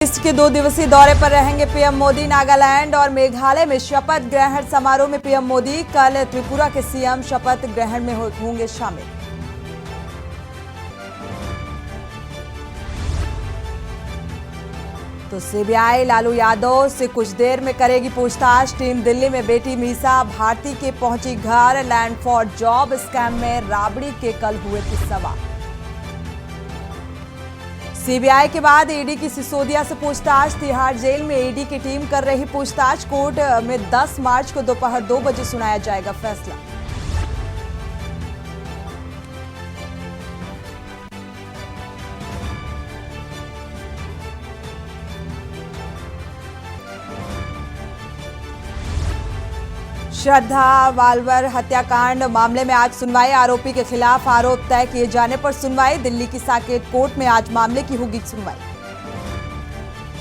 East के 2 दिवसीय दौरे पर रहेंगे पीएम मोदी। नागालैंड और मेघालय में शपथ ग्रहण समारोह में पीएम मोदी कल त्रिपुरा के सीएम शपथ ग्रहण में होंगे शामिल। तो सीबीआई लालू यादव से कुछ देर में करेगी पूछताछ। टीम दिल्ली में बेटी मीसा भारती के पहुंची घर। लैंड फॉर जॉब स्कैम में राबड़ी के कल हुए थे सवाल। सीबीआई के बाद ईडी की सिसोदिया से पूछताछ। तिहाड़ जेल में ईडी की टीम कर रही पूछताछ। कोर्ट में 10 मार्च को दोपहर 2 बजे सुनाया जाएगा फैसला। श्रद्धा वाल्वर हत्याकांड मामले में आज सुनवाई। आरोपी के खिलाफ आरोप तय किए जाने पर सुनवाई। दिल्ली की साकेत कोर्ट में आज मामले की होगी सुनवाई।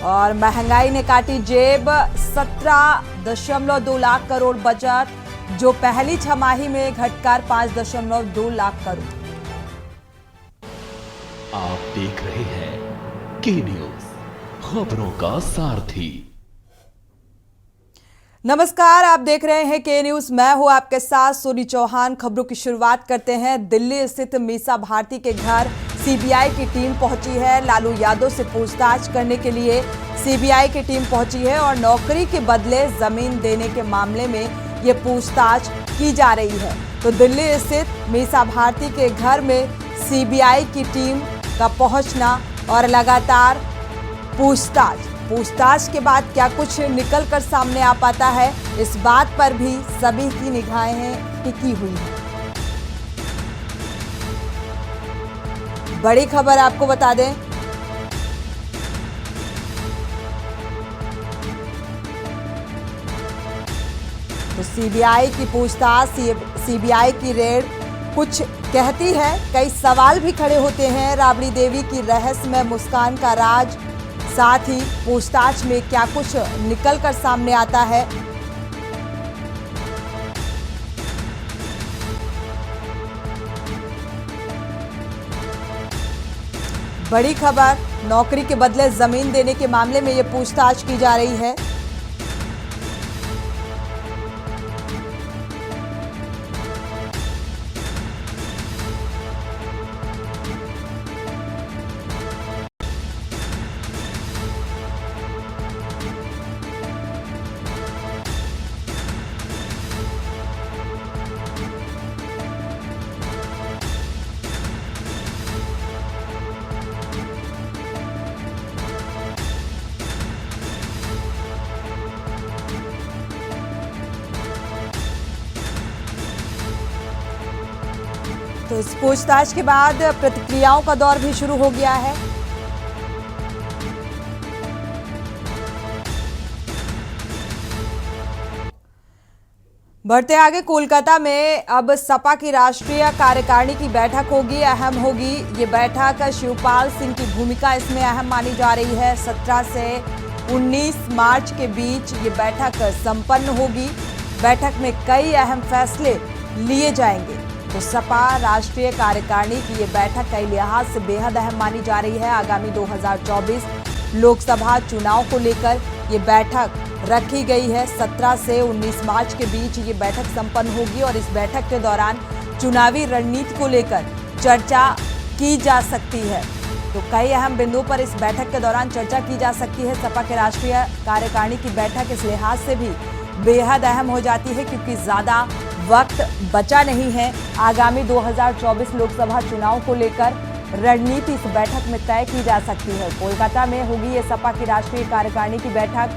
और महंगाई ने काटी जेब। 17.2 लाख करोड़ बचत, जो पहली छमाही में घटकर 5.2 लाख करोड़। आप देख रहे हैं के न्यूज, खबरों का सारथी। नमस्कार, आप देख रहे हैं के न्यूज। मैं हूं आपके साथ सोनी चौहान। खबरों की शुरुआत करते हैं। दिल्ली स्थित मीसा भारती के घर सीबीआई की टीम पहुंची है। लालू यादव से पूछताछ करने के लिए सीबीआई की टीम पहुंची है और नौकरी के बदले जमीन देने के मामले में ये पूछताछ की जा रही है। तो दिल्ली स्थित मीसा भारती के घर में सीबीआई की टीम का पहुंचना और लगातार पूछताछ के बाद क्या कुछ निकल कर सामने आ पाता है, इस बात पर भी सभी की निगाहें टिकी हुई हैं। बड़ी खबर आपको बता दें, तो सीबीआई की पूछताछ, सीबीआई की रेड कुछ कहती है, कई सवाल भी खड़े होते हैं। राबड़ी देवी की रहस्यमय मुस्कान का राज, साथ ही पूछताछ में क्या कुछ निकल कर सामने आता है। बड़ी खबर, नौकरी के बदले जमीन देने के मामले में यह पूछताछ की जा रही है। तो इस पूछताछ के बाद प्रतिक्रियाओं का दौर भी शुरू हो गया है। बढ़ते आगे, कोलकाता में अब सपा की राष्ट्रीय कार्यकारिणी की बैठक होगी, अहम होगी। ये बैठक शिवपाल सिंह की भूमिका इसमें अहम मानी जा रही है। 17 से 19 मार्च के बीच ये बैठक संपन्न होगी। बैठक में कई अहम फैसले लिए जाएंगे। तो सपा राष्ट्रीय कार्यकारिणी की ये बैठक कई लिहाज से बेहद अहम मानी जा रही है। आगामी 2024 लोकसभा चुनाव को लेकर ये बैठक रखी गई है। 17 से 19 मार्च के बीच ये बैठक संपन्न होगी और इस बैठक के दौरान चुनावी रणनीति को लेकर चर्चा की जा सकती है। तो कई अहम बिंदुओं पर इस बैठक के दौरान चर्चा की जा सकती है। सपा के राष्ट्रीय कार्यकारिणी की बैठक इस लिहाज से भी बेहद अहम हो जाती है क्योंकि ज्यादा वक्त बचा नहीं है। आगामी 2024 लोकसभा चुनाव को लेकर रणनीति इस बैठक में तय की जा सकती है। कोलकाता में होगी ये सपा की राष्ट्रीय कार्यकारिणी की बैठक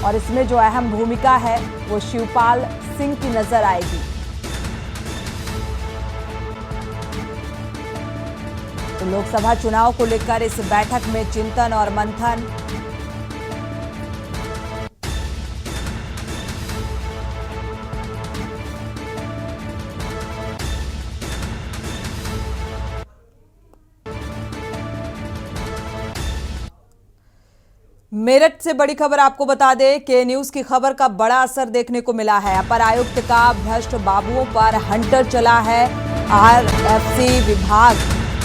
और इसमें जो अहम भूमिका है वो शिवपाल सिंह की नजर आएगी। तो लोकसभा चुनाव को लेकर इस बैठक में चिंतन और मंथन मेरठ से बड़ी खबर आपको बता दें कि न्यूज की खबर का बड़ा असर देखने को मिला है। अपर आयुक्त का भ्रष्ट बाबुओं पर हंटर चला है। आरएफसी विभाग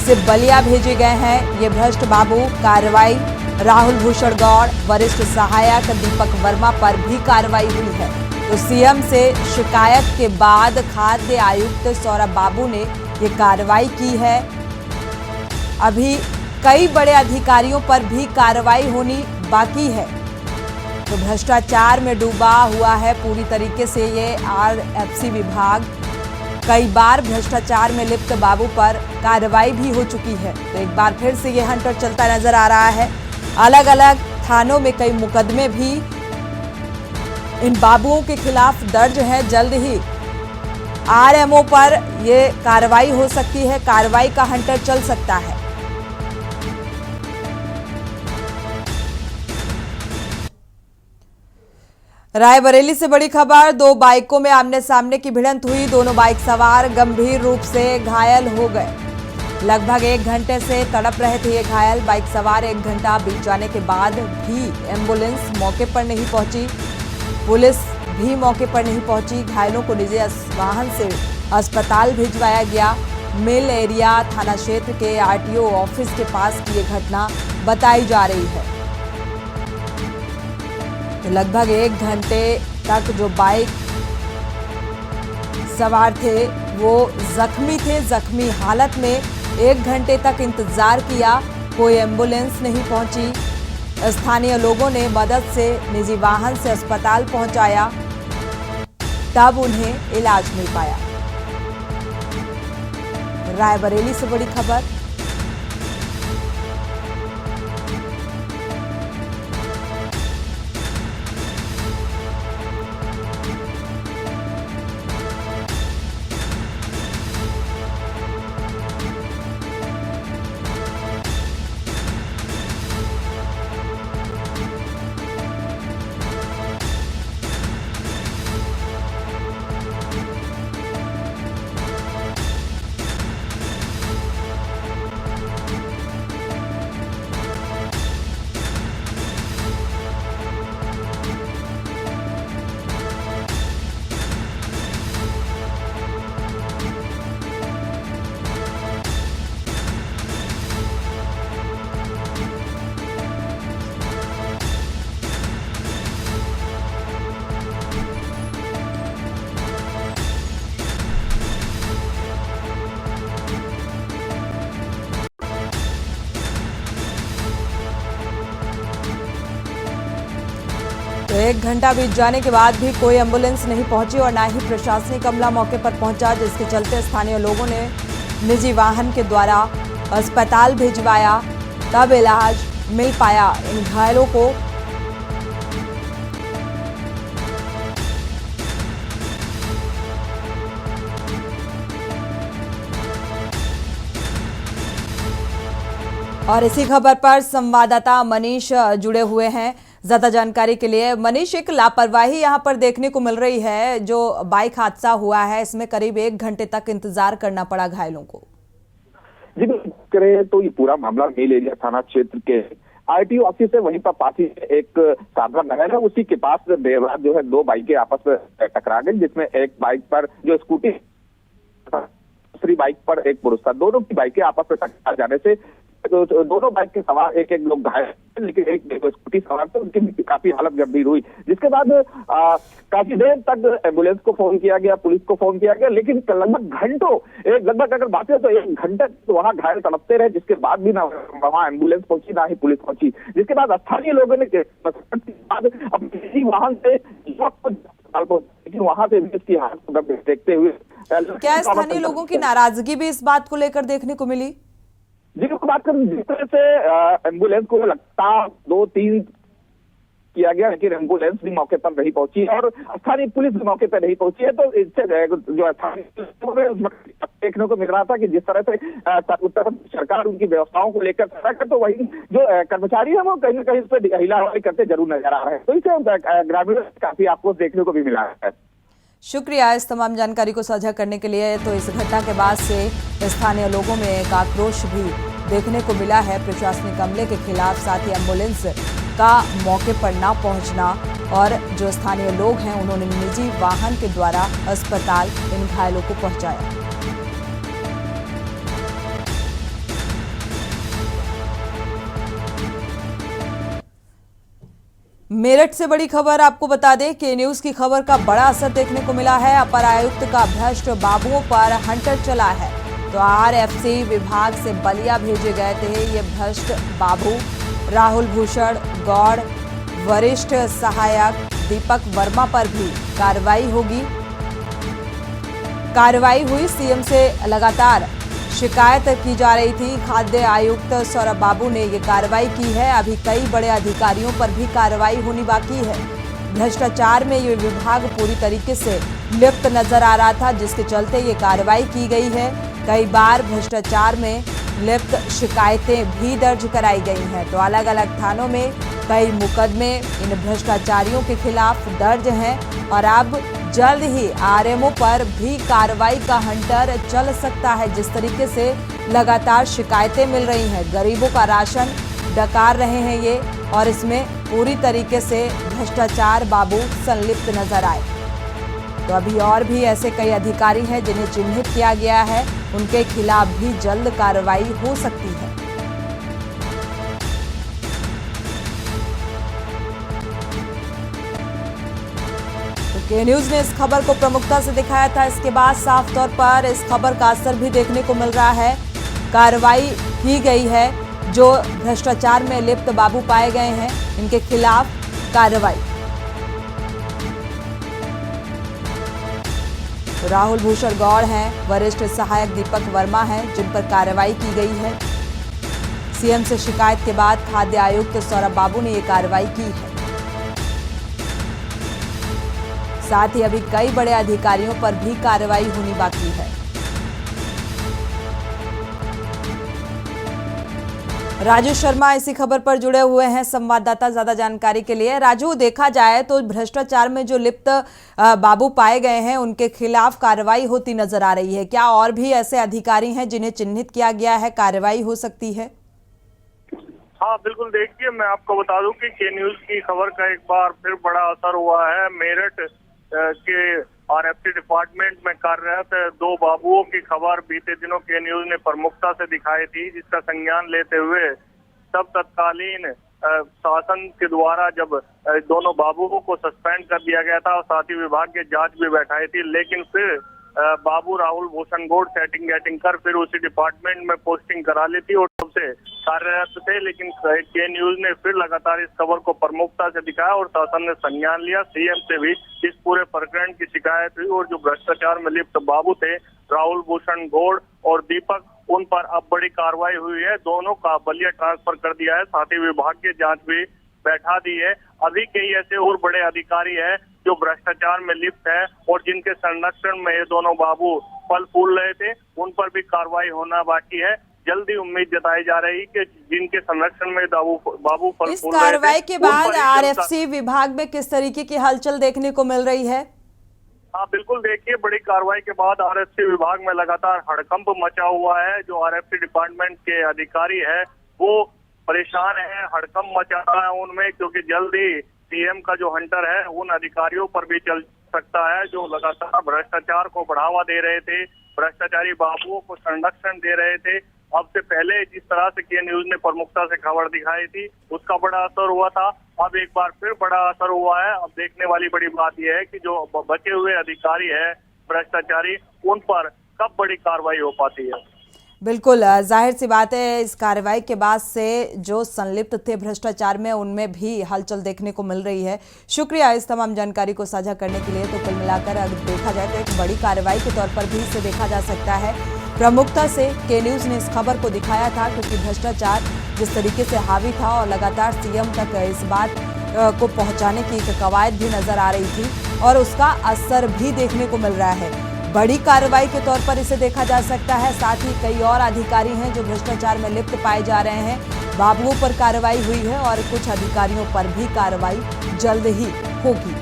से बलिया भेजे गए हैं ये भ्रष्ट बाबू। कार्रवाई राहुल भूषण गौड़, वरिष्ठ सहायक दीपक वर्मा पर भी कार्रवाई हुई है। तो सीएम से शिकायत के बाद खाद्य आयुक्त सौरभ बाबू ने ये कार्रवाई की है। अभी कई बड़े अधिकारियों पर भी कार्रवाई होनी बाकी है। तो भ्रष्टाचार में डूबा हुआ है पूरी तरीके से ये आरएफसी विभाग। कई बार भ्रष्टाचार में लिप्त बाबू पर कार्रवाई भी हो चुकी है। तो एक बार फिर से ये हंटर चलता नजर आ रहा है। अलग अलग थानों में कई मुकदमे भी इन बाबुओं के खिलाफ दर्ज है। जल्द ही आरएमओ पर ये कार्रवाई हो सकती है, कार्रवाई का हंटर चल सकता है। रायबरेली से बड़ी खबर, दो बाइकों में आमने सामने की भिड़ंत हुई। दोनों बाइक सवार गंभीर रूप से घायल हो गए। लगभग 1 घंटे से तड़प रहे थे ये घायल। बाइक सवार 1 घंटा बीत जाने के बाद भी एम्बुलेंस मौके पर नहीं पहुंची, पुलिस भी मौके पर नहीं पहुंची। घायलों को निजी वाहन से अस्पताल भिजवाया गया। मिल एरिया थाना क्षेत्र के आरटीओ ऑफिस के पास की ये घटना बताई जा रही है। तो लगभग 1 घंटे तक जो बाइक सवार थे वो जख्मी थे। जख्मी हालत में 1 घंटे तक इंतजार किया, कोई एम्बुलेंस नहीं पहुंची। स्थानीय लोगों ने मदद से निजी वाहन से अस्पताल पहुंचाया, तब उन्हें इलाज मिल पाया। रायबरेली से बड़ी खबर, तो 1 घंटा बीत जाने के बाद भी कोई एम्बुलेंस नहीं पहुंची और ना ही प्रशासनिक अमला मौके पर पहुंचा, जिसके चलते स्थानीय लोगों ने निजी वाहन के द्वारा अस्पताल भिजवाया, तब इलाज मिल पाया इन घायलों को। और इसी खबर पर संवाददाता मनीष जुड़े हुए हैं ज्यादा जानकारी के लिए। मनीष, एक लापरवाही यहां पर देखने को मिल रही है। जो बाइक हादसा हुआ है इसमें करीब 1 घंटे तक इंतजार करना पड़ा घायलों को। जी करें तो ये पूरा मामला मिल एरिया थाना क्षेत्र के आरटीओ ऑफिस है, वहीं पर पास ही एक साधवा नगर है, उसी के पास देर रात जो है 2 बाइकें आपस में टकरा गई, जिसमें एक बाइक पर जो स्कूटी, दूसरी बाइक पर एक पुरुष था। दोनों की बाइकें आपस में टकरा जाने से तो दोनों बाइक के सवार एक लोग घायल, लेकिन एक स्कूटी सवार थे उनकी भी काफी हालत गंभीर हुई। जिसके बाद काफी देर तक एम्बुलेंस को फोन किया गया, पुलिस को फोन किया गया, लेकिन लगभग घंटों, लगभग अगर बात है तो 1 घंटे तो वहां घायल तड़पते रहे, जिसके बाद भी ना वहां एम्बुलेंस पहुंची ना ही पुलिस पहुंची। जिसके बाद स्थानीय लोगों ने अपनी वाहन से लेकिन वहां से भी इसकी हालत को देखते हुए क्या स्थानीय लोगों की नाराजगी भी इस बात को लेकर देखने को मिली? जी बात करें, जिस तरह से एम्बुलेंस को लगातार 2-3 किया गया, लेकिन एम्बुलेंस भी मौके पर नहीं पहुंची और स्थानीय पुलिस भी मौके पर नहीं पहुंची है। तो इससे जो स्थानीय देखने को मिल रहा था कि जिस तरह से उत्तर प्रदेश सरकार उनकी व्यवस्थाओं को लेकर सतर्क, तो वही जो कर्मचारी है वो कहीं न कहीं इस पर हिलाहवाई करते जरूर नजर आ रहे हैं। तो इससे ग्रामीणों काफी आपको देखने को भी मिला है। शुक्रिया इस तमाम जानकारी को साझा करने के लिए। तो इस घटना के बाद से स्थानीय लोगों में एक आक्रोश भी देखने को मिला है प्रशासनिक अमले के खिलाफ, साथ ही एम्बुलेंस का मौके पर ना पहुंचना, और जो स्थानीय लोग हैं उन्होंने निजी वाहन के द्वारा अस्पताल इन घायलों को पहुंचाया। मेरठ से बड़ी खबर आपको बता दें कि न्यूज की खबर का बड़ा असर देखने को मिला है। अपर आयुक्त का भ्रष्ट बाबुओं पर हंटर चला है। तो आरएफसी विभाग से बलिया भेजे गए थे ये भ्रष्ट बाबू। राहुल भूषण गौड़, वरिष्ठ सहायक दीपक वर्मा पर भी कार्रवाई होगी। कार्रवाई हुई। सीएम से लगातार शिकायत की जा रही थी। खाद्य आयुक्त सौरभ बाबू ने ये कार्रवाई की है। अभी कई बड़े अधिकारियों पर भी कार्रवाई होनी बाकी है। भ्रष्टाचार में ये विभाग पूरी तरीके से लिप्त नजर आ रहा था, जिसके चलते ये कार्रवाई की गई है। कई बार भ्रष्टाचार में लिप्त शिकायतें भी दर्ज कराई गई हैं। तो अलग अलग थानों में कई मुकदमे इन भ्रष्टाचारियों के खिलाफ दर्ज हैं और अब जल्द ही आरएमओ पर भी कार्रवाई का हंटर चल सकता है। जिस तरीके से लगातार शिकायतें मिल रही हैं, गरीबों का राशन डकार रहे हैं ये, और इसमें पूरी तरीके से भ्रष्टाचार बाबू संलिप्त नजर आए। तो अभी और भी ऐसे कई अधिकारी हैं जिन्हें चिन्हित किया गया है, उनके खिलाफ भी जल्द कार्रवाई हो सकती है। के न्यूज ने इस खबर को प्रमुखता से दिखाया था। इसके बाद साफ तौर पर इस खबर का असर भी देखने को मिल रहा है। कार्रवाई की गई है। जो भ्रष्टाचार में लिप्त बाबू पाए गए हैं, इनके खिलाफ कार्रवाई। राहुल भूषण गौड़ हैं, वरिष्ठ सहायक दीपक वर्मा हैं, जिन पर कार्रवाई की गई है। सीएम से शिकायत के बाद खाद्य आयुक्त सौरभ बाबू ने यह कार्रवाई की है। साथ ही अभी कई बड़े अधिकारियों पर भी कार्रवाई होनी बाकी है। राजू शर्मा इसी खबर पर जुड़े हुए हैं संवाददाता, ज्यादा जानकारी के लिए। राजू, देखा जाए तो भ्रष्टाचार में जो लिप्त बाबू पाए गए हैं, उनके खिलाफ कार्रवाई होती नजर आ रही है। क्या और भी ऐसे अधिकारी हैं जिन्हें चिन्हित किया गया है, कार्रवाई हो सकती है? हाँ बिल्कुल, देखिए मैं आपको बता दूं कि के न्यूज की खबर का एक बार फिर बड़ा असर हुआ है। मेरठ के आरएफसी डिपार्टमेंट में कार्यरत दो बाबुओं की खबर बीते दिनों के न्यूज ने प्रमुखता से दिखाई थी, जिसका संज्ञान लेते हुए तब तत्कालीन शासन के द्वारा जब दोनों बाबुओं को सस्पेंड कर दिया गया था और साथ ही विभाग की जांच भी बैठाई थी, लेकिन फिर बाबू राहुल भूषण गौड़ सेटिंग कर फिर उसी डिपार्टमेंट में पोस्टिंग करा ली थी और तब से कार्यरत थे। लेकिन के न्यूज ने फिर लगातार इस खबर को प्रमुखता से दिखाया और शासन ने संज्ञान लिया। सीएम से भी इस पूरे प्रकरण की शिकायत हुई और जो भ्रष्टाचार में लिप्त बाबू थे राहुल भूषण गौड़ और दीपक, उन पर अब बड़ी कार्रवाई हुई है। दोनों का बलिया ट्रांसफर कर दिया है, साथ ही विभाग की जांच भी बैठा दी है। अभी कई ऐसे और बड़े अधिकारी हैं जो भ्रष्टाचार में लिप्त है और जिनके संरक्षण में ये दोनों बाबू फल फूल रहे थे, उन पर भी कार्रवाई होना बाकी है। जल्दी उम्मीद जताई जा रही कि जिनके संरक्षण में बाबू फल इस फूल रहे थे, कार्रवाई के बाद आरएफसी विभाग में किस तरीके की हलचल देखने को मिल रही है? हाँ बिल्कुल, देखिए बड़ी कार्रवाई के बाद आरएफसी विभाग में लगातार हड़कंप मचा हुआ है। जो आरएफसी डिपार्टमेंट के अधिकारी है वो परेशान है, हड़कंप मचा रहा है उनमें, क्योंकि जल्दी सीएम का जो हंटर है उन अधिकारियों पर भी चल सकता है जो लगातार भ्रष्टाचार को बढ़ावा दे रहे थे, भ्रष्टाचारी बाबुओं को संरक्षण दे रहे थे। अब से पहले जिस तरह से के न्यूज ने प्रमुखता से खबर दिखाई थी उसका बड़ा असर हुआ था, अब एक बार फिर बड़ा असर हुआ है। अब देखने वाली बड़ी बात यह है कि जो बचे हुए अधिकारी है भ्रष्टाचारी, उन पर कब बड़ी कार्रवाई हो पाती है। बिल्कुल, जाहिर सी बात है इस कार्रवाई के बाद से जो संलिप्त थे भ्रष्टाचार में, उनमें भी हलचल देखने को मिल रही है। शुक्रिया इस तमाम जानकारी को साझा करने के लिए। तो कुल मिलाकर अगर देखा जाए तो एक बड़ी कार्रवाई के तौर पर भी इसे देखा जा सकता है। प्रमुखता से के न्यूज ने इस खबर को दिखाया था, क्योंकि भ्रष्टाचार जिस तरीके से हावी था और लगातार सीएम तक इस बात को पहुंचाने की एक कवायद भी नजर आ रही थी और उसका असर भी देखने को मिल रहा है। बड़ी कार्रवाई के तौर पर इसे देखा जा सकता है। साथ ही कई और अधिकारी हैं जो भ्रष्टाचार में लिप्त पाए जा रहे हैं। बाबुओं पर कार्रवाई हुई है और कुछ अधिकारियों पर भी कार्रवाई जल्द ही होगी।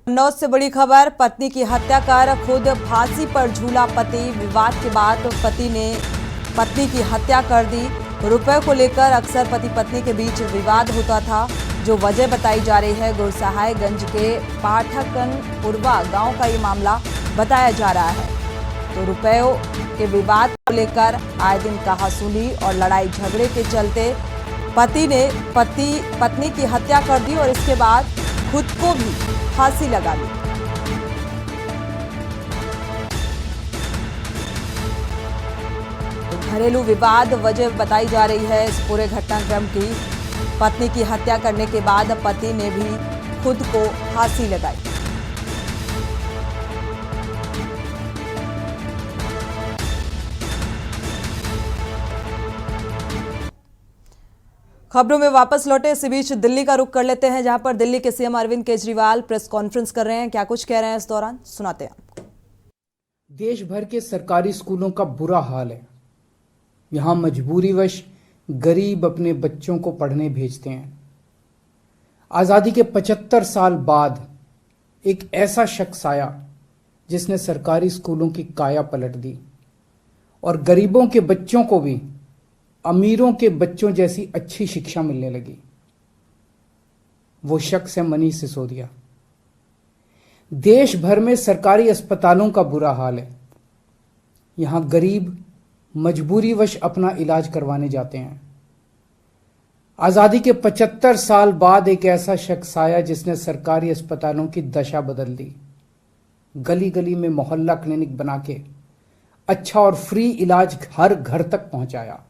कन्नौज से बड़ी खबर, पत्नी की हत्या कर खुद फांसी पर झूला पति। विवाद के बाद पति ने पत्नी की हत्या कर दी। रुपए को लेकर अक्सर पति पत्नी के बीच विवाद होता था, जो वजह बताई जा रही है। गुरसहायगंज के पाठकनपुरवा गांव का ये मामला बताया जा रहा है। तो रुपयों के विवाद को लेकर आए दिन कहासुनी और लड़ाई झगड़े के चलते पति ने पत्नी की हत्या कर दी और इसके बाद खुद को भी फांसी लगा ली। तो घरेलू विवाद वजह बताई जा रही है इस पूरे घटनाक्रम की। पत्नी की हत्या करने के बाद पति ने भी खुद को फांसी लगाई। खबरों में वापस लौटे, इसी बीच दिल्ली का रुख कर लेते हैं, जहां पर दिल्ली के CM Arvind Kejriwal press conference कर रहे हैं। क्या कुछ कह रहे हैं इस दौरान, सुनाते हैं आपको। देश भर के सरकारी स्कूलों का बुरा हाल है। यहां मजबूरीवश गरीब अपने बच्चों को पढ़ने भेजते हैं। आजादी के 75 साल बाद एक ऐसा शख्स आया जिसने सरकारी स्कूलों की काया पलट दी और गरीबों के बच्चों को भी अमीरों के बच्चों जैसी अच्छी शिक्षा मिलने लगी। वो शख्स है मनीष सिसोदिया। देश भर में सरकारी अस्पतालों का बुरा हाल है। यहां गरीब मजबूरीवश अपना इलाज करवाने जाते हैं। आजादी के 75 साल बाद एक ऐसा शख्स आया जिसने सरकारी अस्पतालों की दशा बदल दी। गली गली में मोहल्ला क्लिनिक बना के अच्छा और फ्री इलाज हर घर तक पहुंचाया।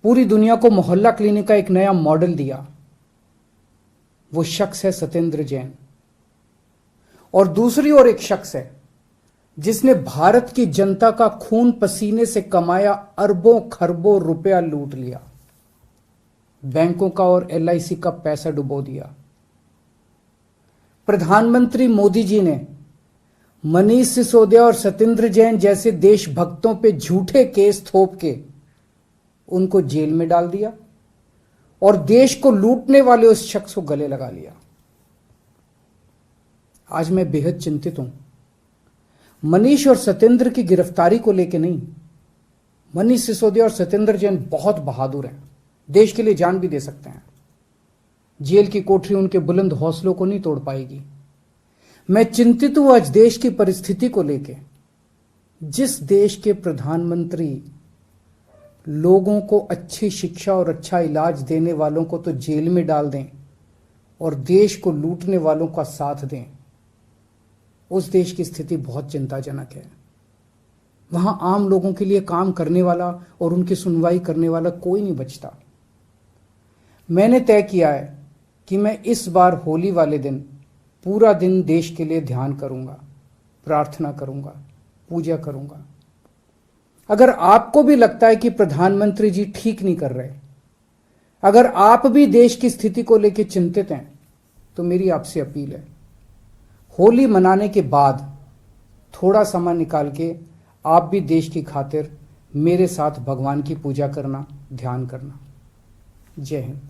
पूरी दुनिया को मोहल्ला क्लिनिक का एक नया मॉडल दिया। वो शख्स है सत्येंद्र जैन। और दूसरी ओर एक शख्स है जिसने भारत की जनता का खून पसीने से कमाया अरबों खरबों रुपया लूट लिया, बैंकों का और LIC का पैसा डुबो दिया। प्रधानमंत्री मोदी जी ने मनीष सिसोदिया और सत्येंद्र जैन जैसे देशभक्तों पे झूठे केस थोप के उनको जेल में डाल दिया और देश को लूटने वाले उस शख्स को गले लगा लिया। आज मैं बेहद चिंतित हूं। मनीष और सत्येंद्र की गिरफ्तारी को लेकर नहीं। मनीष सिसोदिया और सत्येंद्र जैन बहुत बहादुर हैं, देश के लिए जान भी दे सकते हैं। जेल की कोठरी उनके बुलंद हौसलों को नहीं तोड़ पाएगी। मैं चिंतित हूं आज देश की परिस्थिति को लेकर। जिस देश के प्रधानमंत्री लोगों को अच्छी शिक्षा और अच्छा इलाज देने वालों को तो जेल में डाल दें और देश को लूटने वालों का साथ दें, उस देश की स्थिति बहुत चिंताजनक है। वहां आम लोगों के लिए काम करने वाला और उनकी सुनवाई करने वाला कोई नहीं बचता। मैंने तय किया है कि मैं इस बार होली वाले दिन पूरा दिन देश के लिए ध्यान करूंगा, प्रार्थना करूंगा, पूजा करूंगा। अगर आपको भी लगता है कि प्रधानमंत्री जी ठीक नहीं कर रहे, अगर आप भी देश की स्थिति को लेकर चिंतित हैं, तो मेरी आपसे अपील है, होली मनाने के बाद थोड़ा समय निकाल के आप भी देश की खातिर मेरे साथ भगवान की पूजा करना, ध्यान करना। जय हिंद।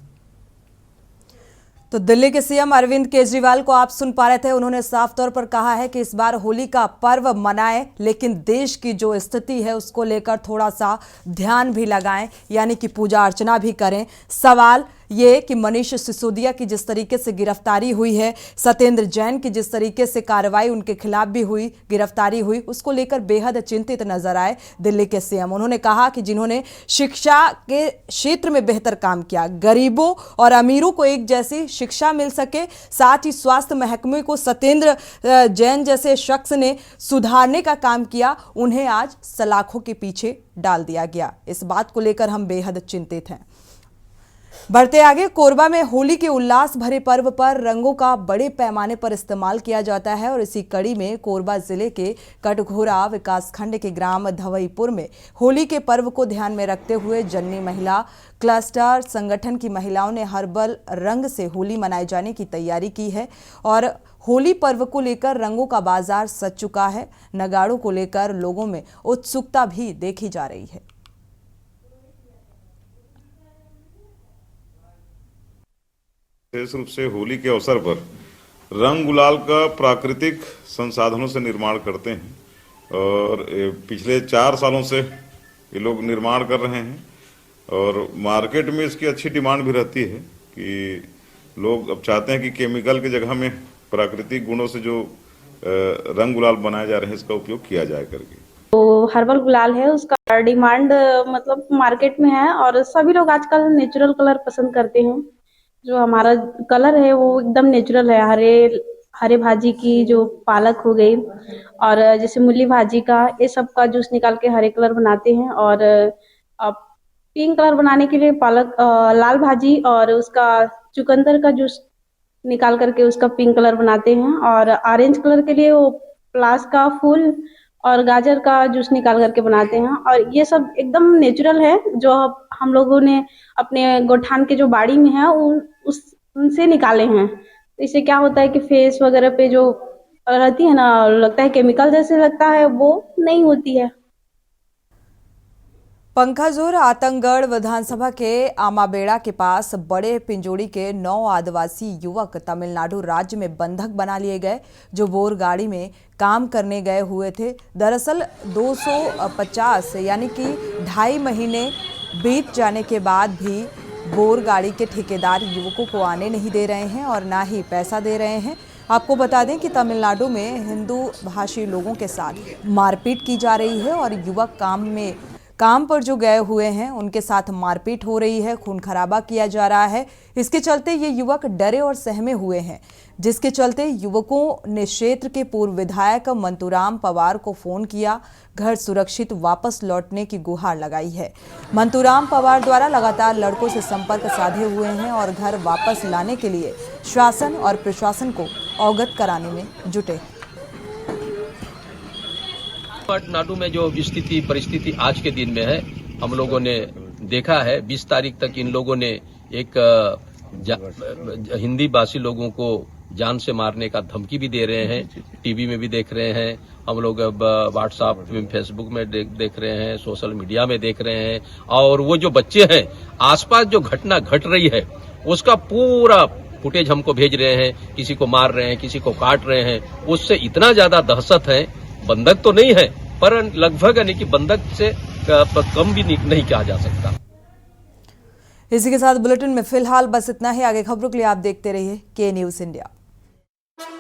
तो दिल्ली के सीएम अरविंद केजरीवाल को आप सुन पा रहे थे। उन्होंने साफ तौर पर कहा है कि इस बार होली का पर्व मनाएं, लेकिन देश की जो स्थिति है उसको लेकर थोड़ा सा ध्यान भी लगाएं, यानी कि पूजा अर्चना भी करें। सवाल ये कि मनीष सिसोदिया की जिस तरीके से गिरफ्तारी हुई है, सत्येंद्र जैन की जिस तरीके से कार्रवाई उनके खिलाफ भी हुई, गिरफ्तारी हुई, उसको लेकर बेहद चिंतित नजर आए दिल्ली के सीएम। उन्होंने कहा कि जिन्होंने शिक्षा के क्षेत्र में बेहतर काम किया, गरीबों और अमीरों को एक जैसी शिक्षा मिल सके, साथ ही स्वास्थ्य महकमे को सत्येंद्र जैन जैसे शख्स ने सुधारने का काम किया, उन्हें आज सलाखों के पीछे डाल दिया गया। इस बात को लेकर हम बेहद चिंतित हैं। बढ़ते आगे, कोरबा में होली के उल्लास भरे पर्व पर रंगों का बड़े पैमाने पर इस्तेमाल किया जाता है और इसी कड़ी में कोरबा जिले के कटघोरा विकासखंड के ग्राम धवईपुर में होली के पर्व को ध्यान में रखते हुए जन्नी महिला क्लस्टर संगठन की महिलाओं ने हर्बल रंग से होली मनाए जाने की तैयारी की है और होली पर्व को लेकर रंगों का बाजार सज चुका है। नगाड़ों को लेकर लोगों में उत्सुकता भी देखी जा रही है। विशेष रूप से होली के अवसर पर रंग गुलाल का प्राकृतिक संसाधनों से निर्माण करते हैं और पिछले 4 सालों से ये लोग निर्माण कर रहे हैं और मार्केट में इसकी अच्छी डिमांड भी रहती है कि लोग अब चाहते हैं कि केमिकल की जगह में प्राकृतिक गुणों से जो रंग गुलाल बनाए जा रहे हैं, इसका उपयोग किया जाए करके। तो हर्बल गुलाल है, उसका डिमांड मतलब मार्केट में है और सभी लोग आजकल नेचुरल कलर पसंद करते हैं। जो हमारा कलर है वो एकदम नेचुरल है। हरे भाजी की जो पालक हो गई और जैसे मूली भाजी का, ये सब का जूस निकाल के हरे कलर बनाते हैं। और पिंक कलर बनाने के लिए पालक लाल भाजी और उसका चुकंदर का जूस निकाल करके उसका पिंक कलर बनाते हैं। और ऑरेंज कलर के लिए वो प्लास का फूल और गाजर का जूस निकाल करके बनाते हैं। और ये सब एकदम नेचुरल है, जो हम लोगों ने अपने गोठान के जो बाड़ी में है उनसे निकाले हैं। तो इससे क्या होता है कि फेस वगैरह पे जो रहती है ना, लगता है केमिकल जैसे लगता है, वो नहीं होती है। पंखाजोर आतंगगढ़ विधानसभा के आमाबेड़ा के पास बड़े पिंजोड़ी के 9 आदिवासी युवक तमिलनाडु राज्य में बंधक बना लिए गए, जो बोर गाड़ी में काम करने गए हुए थे। दरअसल 250 यानी कि 2.5 महीने बीत जाने के बाद भी बोर गाड़ी के ठेकेदार युवकों को आने नहीं दे रहे हैं और ना ही पैसा दे रहे हैं। आपको बता दें कि तमिलनाडु में हिंदू भाषी लोगों के साथ मारपीट की जा रही है और युवक काम पर जो गए हुए हैं उनके साथ मारपीट हो रही है, खून खराबा किया जा रहा है। इसके चलते ये युवक डरे और सहमे हुए हैं, जिसके चलते युवकों ने क्षेत्र के पूर्व विधायक मंतूराम पवार को फोन किया, घर सुरक्षित वापस लौटने की गुहार लगाई है। मंतूराम पवार द्वारा लगातार लड़कों से संपर्क साधे हुए हैं और घर वापस लाने के लिए शासन और प्रशासन को अवगत कराने में जुटे। तमिलनाडु में जो परिस्थिति आज के दिन में है, हम लोगों ने देखा है 20 तारीख तक इन लोगों ने एक हिंदी भाषी लोगों को जान से मारने का धमकी भी दे रहे हैं। टीवी में भी देख रहे हैं, हम लोग व्हाट्सएप में, फेसबुक में देख रहे हैं, सोशल मीडिया में देख रहे हैं। और वो जो बच्चे हैं, आसपास जो घटना घट रही है उसका पूरा फुटेज हमको भेज रहे हैं। किसी को मार रहे हैं, किसी को काट रहे हैं। उससे इतना ज्यादा दहशत है। बंधक तो नहीं है, पर लगभग यानी कि बंधक से कम भी नहीं कहा जा सकता। इसी के साथ बुलेटिन में फिलहाल बस इतना ही। आगे खबरों के लिए आप देखते रहिए के न्यूज़ इंडिया।